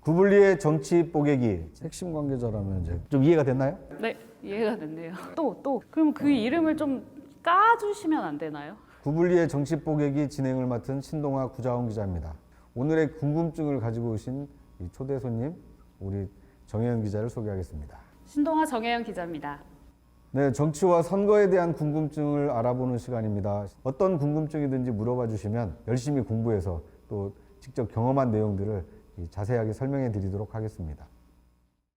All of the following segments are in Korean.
구블리의 정치 뽀개기 핵심 관계자라면 이제 좀 이해가 됐나요? 네, 이해가 됐네요. 또. 그럼 그 이름을 좀 까주시면 안 되나요? 구블리의 정치 뽀개기 진행을 맡은 신동아 구자원 기자입니다. 오늘의 궁금증을 가지고 오신 이 초대 손님 우리 정혜연 기자를 소개하겠습니다. 신동아 정혜연 기자입니다. 네, 정치와 선거에 대한 궁금증을 알아보는 시간입니다. 어떤 궁금증이든지 물어봐 주시면 열심히 공부해서 또 직접 경험한 내용들을 자세하게 설명해 드리도록 하겠습니다.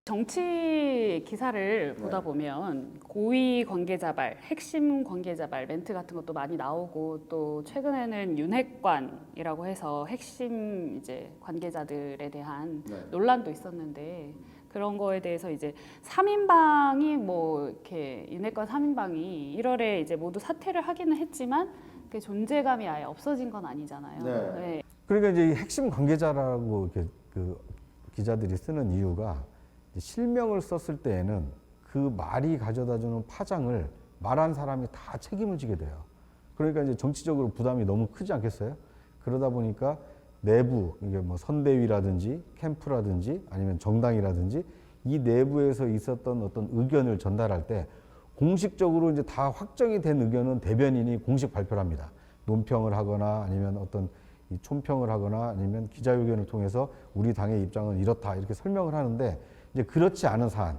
정치 기사를 보다 보면 고위 관계자발, 핵심 관계자발 멘트 같은 것도 많이 나오고 또 최근에는 윤핵관이라고 해서 핵심 이제 관계자들에 대한 논란도 있었는데 그런 거에 대해서 이제 3인방이 뭐 이렇게 윤핵관 3인방이 1월에 이제 모두 사퇴를 하기는 했지만 그 존재감이 아예 없어진 건 아니잖아요. 네. 그러니까 이제 이 핵심 관계자라고 이렇게 그 기자들이 쓰는 이유가 실명을 썼을 때에는 그 말이 가져다주는 파장을 말한 사람이 다 책임을 지게 돼요. 그러니까 이제 정치적으로 부담이 너무 크지 않겠어요? 그러다 보니까 내부, 이게 뭐 선대위라든지 캠프라든지 아니면 정당이라든지 이 내부에서 있었던 어떤 의견을 전달할 때 공식적으로 이제 다 확정이 된 의견은 대변인이 공식 발표를 합니다. 논평을 하거나 아니면 어떤 이 촌평을 하거나 아니면 기자회견을 통해서 우리 당의 입장은 이렇다 이렇게 설명을 하는데 이제 그렇지 않은 사안,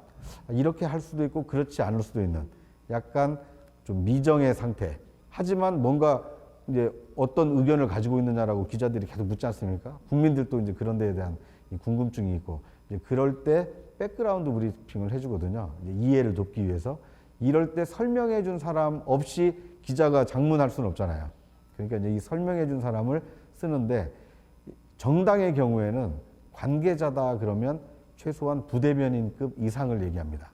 이렇게 할 수도 있고 그렇지 않을 수도 있는 약간 좀 미정의 상태. 하지만 뭔가 이제 어떤 의견을 가지고 있느냐라고 기자들이 계속 묻지 않습니까? 국민들도 이제 그런 데에 대한 궁금증이 있고 이제 그럴 때 백그라운드 브리핑을 해주거든요. 이제 이해를 돕기 위해서. 이럴 때 설명해 준 사람 없이 기자가 장문할 수는 없잖아요. 그러니까 이제 이 설명해 준 사람을 쓰는데 정당의 경우에는 관계자다 그러면 최소한 부대변인급 이상을 얘기합니다.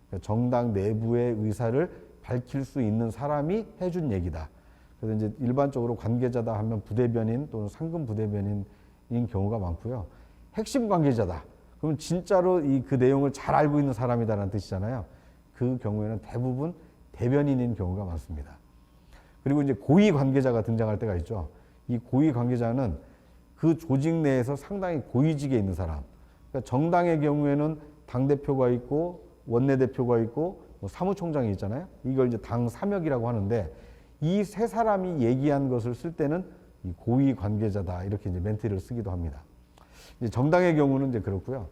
그러니까 정당 내부의 의사를 밝힐 수 있는 사람이 해준 얘기다. 그래서 이제 일반적으로 관계자다 하면 부대변인 또는 상급 부대변인인 경우가 많고요. 핵심 관계자다. 그러면 진짜로 그 내용을 잘 알고 있는 사람이다라는 뜻이잖아요. 그 경우에는 대부분 대변인인 경우가 많습니다. 그리고 이제 고위 관계자가 등장할 때가 있죠. 이 고위 관계자는 그 조직 내에서 상당히 고위직에 있는 사람. 그러니까 정당의 경우에는 당대표가 있고 원내대표가 있고 뭐 사무총장이 있잖아요. 이걸 이제 당 사역이라고 하는데 이 세 사람이 얘기한 것을 쓸 때는 이 고위 관계자다 이렇게 이제 멘트를 쓰기도 합니다. 이제 정당의 경우는 이제 그렇고요.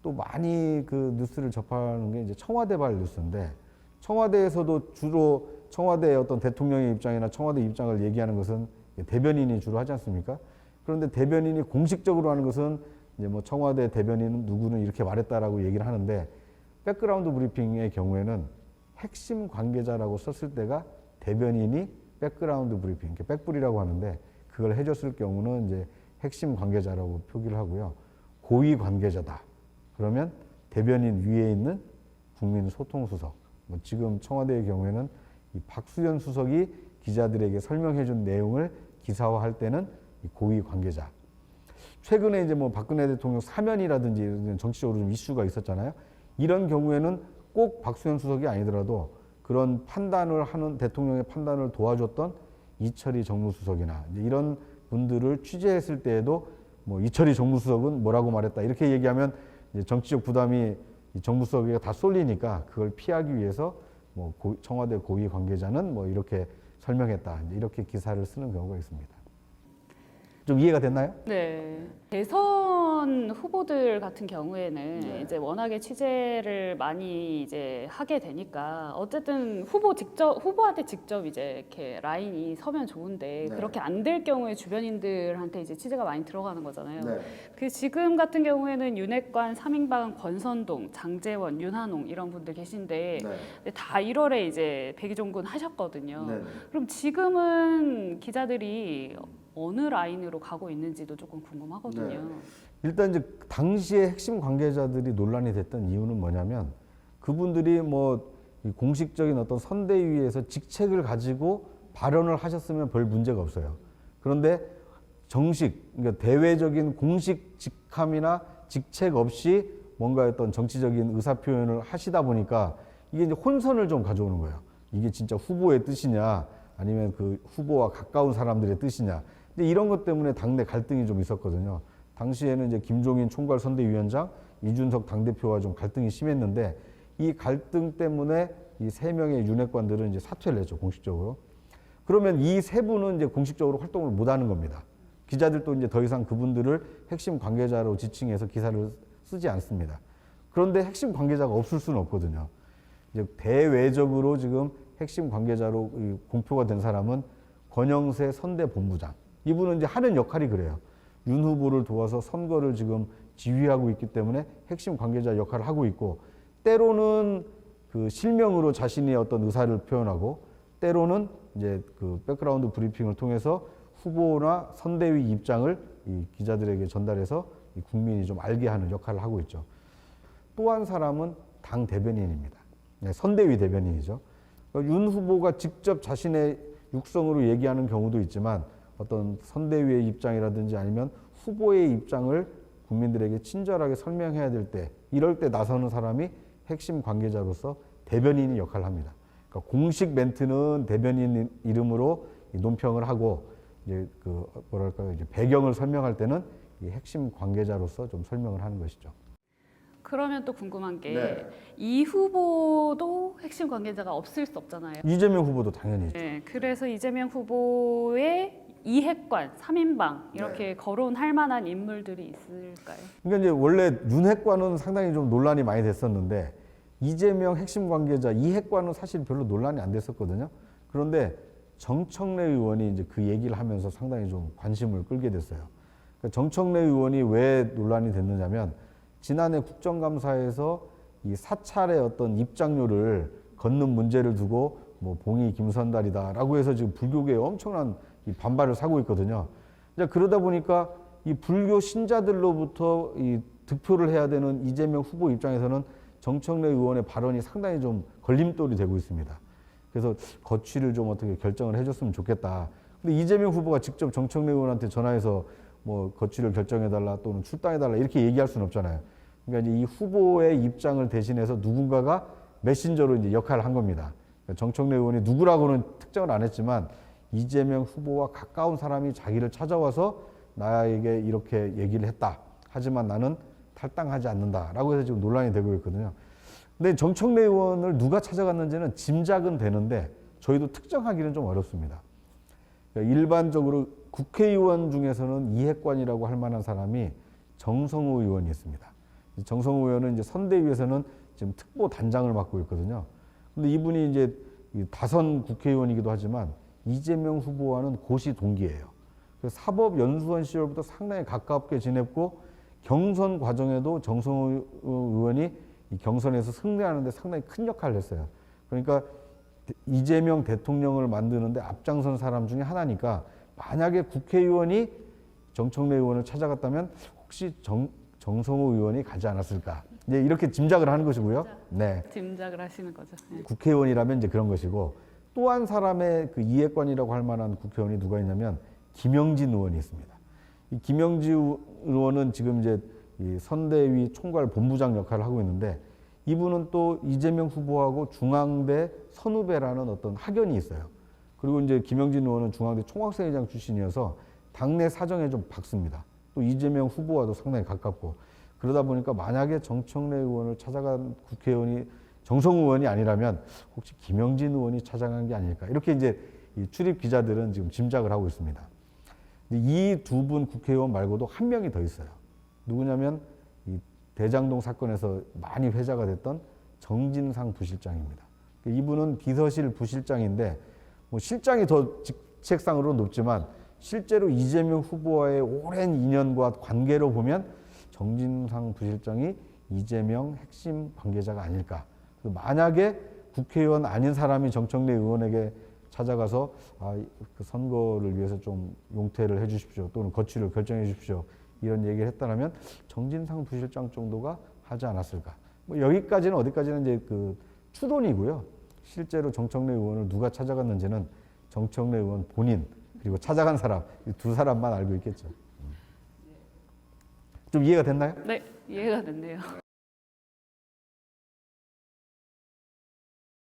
또 많이 그 뉴스를 접하는 게 이제 청와대발 뉴스인데 청와대에서도 주로 청와대의 어떤 대통령의 입장이나 청와대 입장을 얘기하는 것은 대변인이 주로 하지 않습니까? 그런데 대변인이 공식적으로 하는 것은 이제 뭐 청와대 대변인은 누구는 이렇게 말했다라고 얘기를 하는데 백그라운드 브리핑의 경우에는 핵심 관계자라고 썼을 때가 대변인이 백그라운드 브리핑, 백불이라고 하는데 그걸 해줬을 경우는 이제 핵심 관계자라고 표기를 하고요. 고위 관계자다. 그러면 대변인 위에 있는 국민소통수석. 뭐 지금 청와대의 경우에는 이 박수현 수석이 기자들에게 설명해준 내용을 기사화할 때는 이 고위 관계자. 최근에 이제 뭐 박근혜 대통령 사면이라든지 정치적으로 좀 이슈가 있었잖아요. 이런 경우에는 꼭 박수현 수석이 아니더라도 그런 판단을 하는 대통령의 판단을 도와줬던 이철희 정무수석이나 이제 이런 분들을 취재했을 때에도 뭐 이철희 정무수석은 뭐라고 말했다 이렇게 얘기하면 이제 정치적 부담이 이 정무수석에게 다 쏠리니까 그걸 피하기 위해서 뭐 청와대 고위 관계자는 뭐 이렇게 설명했다 이렇게 기사를 쓰는 경우가 있습니다. 좀 이해가 됐나요? 네. 대선 후보들 같은 경우에는 이제 워낙에 취재를 많이 이제 하게 되니까 어쨌든 후보한테 직접 이제 이렇게 라인이 서면 좋은데 그렇게 안 될 경우에 주변인들한테 이제 취재가 많이 들어가는 거잖아요. 그 지금 같은 경우에는 윤핵관 3인방 권선동, 장제원, 윤한홍 이런 분들 계신데 다 1월에 이제 백의종군 하셨거든요. 그럼 지금은 기자들이 어느 라인으로 가고 있는지도 조금 궁금하거든요. 일단 이제 당시에 핵심 관계자들이 논란이 됐던 이유는 뭐냐면 그분들이 뭐 공식적인 어떤 선대위에서 직책을 가지고 발언을 하셨으면 별 문제가 없어요. 그런데 정식, 그러니까 대외적인 공식 직함이나 직책 없이 뭔가 어떤 정치적인 의사표현을 하시다 보니까 이게 이제 혼선을 좀 가져오는 거예요. 이게 진짜 후보의 뜻이냐 아니면 그 후보와 가까운 사람들의 뜻이냐. 이런 것 때문에 당내 갈등이 좀 있었거든요. 당시에는 이제 김종인 총괄 선대위원장, 이준석 당대표와 좀 갈등이 심했는데 이 갈등 때문에 이 세 명의 윤핵관들은 이제 사퇴를 했죠, 공식적으로. 그러면 이 세 분은 이제 공식적으로 활동을 못 하는 겁니다. 기자들도 이제 더 이상 그분들을 핵심 관계자로 지칭해서 기사를 쓰지 않습니다. 그런데 핵심 관계자가 없을 수는 없거든요. 이제 대외적으로 지금 핵심 관계자로 공표가 된 사람은 권영세 선대본부장. 이분은 이제 하는 역할이 그래요. 윤 후보를 도와서 선거를 지금 지휘하고 있기 때문에 핵심 관계자 역할을 하고 있고, 때로는 그 실명으로 자신의 어떤 의사를 표현하고, 때로는 이제 그 백그라운드 브리핑을 통해서 후보나 선대위 입장을 이 기자들에게 전달해서 이 국민이 좀 알게 하는 역할을 하고 있죠. 또 한 사람은 당 대변인입니다. 네, 선대위 대변인이죠. 그러니까 윤 후보가 직접 자신의 육성으로 얘기하는 경우도 있지만 어떤 선대위의 입장이라든지 아니면 후보의 입장을 국민들에게 친절하게 설명해야 될 때, 이럴 때 나서는 사람이 핵심 관계자로서 대변인이 역할을 합니다. 그러니까 공식 멘트는 대변인 이름으로 논평을 하고, 이제 그 뭐랄까요, 이제 배경을 설명할 때는 이 핵심 관계자로서 좀 설명을 하는 것이죠. 그러면 또 궁금한 게 네. 이 후보도 핵심 관계자가 없을 수 없잖아요. 이재명 후보도 당연히 있죠. 네, 그래서 이재명 후보의 이핵관, 3인방 이렇게 거론할 만한 인물들이 있을까요? 그러니까 이제 원래 윤핵관은 상당히 좀 논란이 많이 됐었는데 이재명 핵심 관계자 이핵관은 사실 별로 논란이 안 됐었거든요. 그런데 정청래 의원이 이제 그 얘기를 하면서 상당히 좀 관심을 끌게 됐어요. 그러니까 정청래 의원이 왜 논란이 됐느냐면 지난해 국정감사에서 이 사찰의 어떤 입장료를 걷는 문제를 두고 뭐 봉이 김선달이다라고 해서 지금 불교계에 엄청난 이 반발을 사고 있거든요. 이제 그러다 보니까 이 불교 신자들로부터 이 득표를 해야 되는 이재명 후보 입장에서는 정청래 의원의 발언이 상당히 좀 걸림돌이 되고 있습니다. 그래서 거취를 좀 어떻게 결정을 해줬으면 좋겠다. 근데 이재명 후보가 직접 정청래 의원한테 전화해서 뭐 거취를 결정해달라 또는 출당해달라 이렇게 얘기할 수는 없잖아요. 그러니까 이제 이 후보의 입장을 대신해서 누군가가 메신저로 이제 역할을 한 겁니다. 그러니까 정청래 의원이 누구라고는 특정을 안 했지만 이재명 후보와 가까운 사람이 자기를 찾아와서 나에게 이렇게 얘기를 했다. 하지만 나는 탈당하지 않는다라고 해서 지금 논란이 되고 있거든요. 근데 정청래 의원을 누가 찾아갔는지는 짐작은 되는데 저희도 특정하기는 좀 어렵습니다. 그러니까 일반적으로 국회의원 중에서는 이핵관이라고 할 만한 사람이 정성호 의원이 있습니다. 정성호 의원은 이제 선대위에서는 지금 특보 단장을 맡고 있거든요. 근데 이분이 이제 다선 국회의원이기도 하지만 이재명 후보와는 고시 동기예요. 사법연수원 시절부터 상당히 가깝게 지냈고 경선 과정에도 정성호 의원이 이 경선에서 승리하는 데 상당히 큰 역할을 했어요. 그러니까 이재명 대통령을 만드는데 앞장선 사람 중에 하나니까 만약에 국회의원이 정청래 의원을 찾아갔다면 혹시 정성호 의원이 가지 않았을까? 이제 이렇게 짐작을 하는 것이고요. 네. 짐작을 하시는 거죠. 네. 국회의원이라면 이제 그런 것이고 또 한 사람의 그 이핵관이라고 할 만한 국회의원이 누가 있냐면 김영진 의원이 있습니다. 이 김영진 의원은 지금 이제 이 선대위 총괄 본부장 역할을 하고 있는데 이분은 또 이재명 후보하고 중앙대 선후배라는 어떤 학연이 있어요. 그리고 이제 김영진 의원은 중앙대 총학생회장 출신이어서 당내 사정에 좀 박습니다. 또 이재명 후보와도 상당히 가깝고 그러다 보니까 만약에 정청래 의원을 찾아간 국회의원이 정성호 의원이 아니라면 혹시 김영진 의원이 찾아간 게 아닐까 이렇게 이제 이 출입 기자들은 지금 짐작을 하고 있습니다. 이 두 분 국회의원 말고도 한 명이 더 있어요. 누구냐면 이 대장동 사건에서 많이 회자가 됐던 정진상 부실장입니다. 이분은 비서실 부실장인데 뭐 실장이 더 직책상으로 높지만 실제로 이재명 후보와의 오랜 인연과 관계로 보면 정진상 부실장이 이재명 핵심 관계자가 아닐까. 만약에 국회의원 아닌 사람이 정청래 의원에게 찾아가서 그 선거를 위해서 좀 용퇴를 해 주십시오. 또는 거취를 결정해 주십시오. 이런 얘기를 했다면 정진상 부실장 정도가 하지 않았을까. 뭐 여기까지는 어디까지는 이제 그 추론이고요. 실제로 정청래 의원을 누가 찾아갔는지는 정청래 의원 본인 그리고 찾아간 사람 이 두 사람만 알고 있겠죠. 좀 이해가 됐나요? 네, 이해가 됐네요.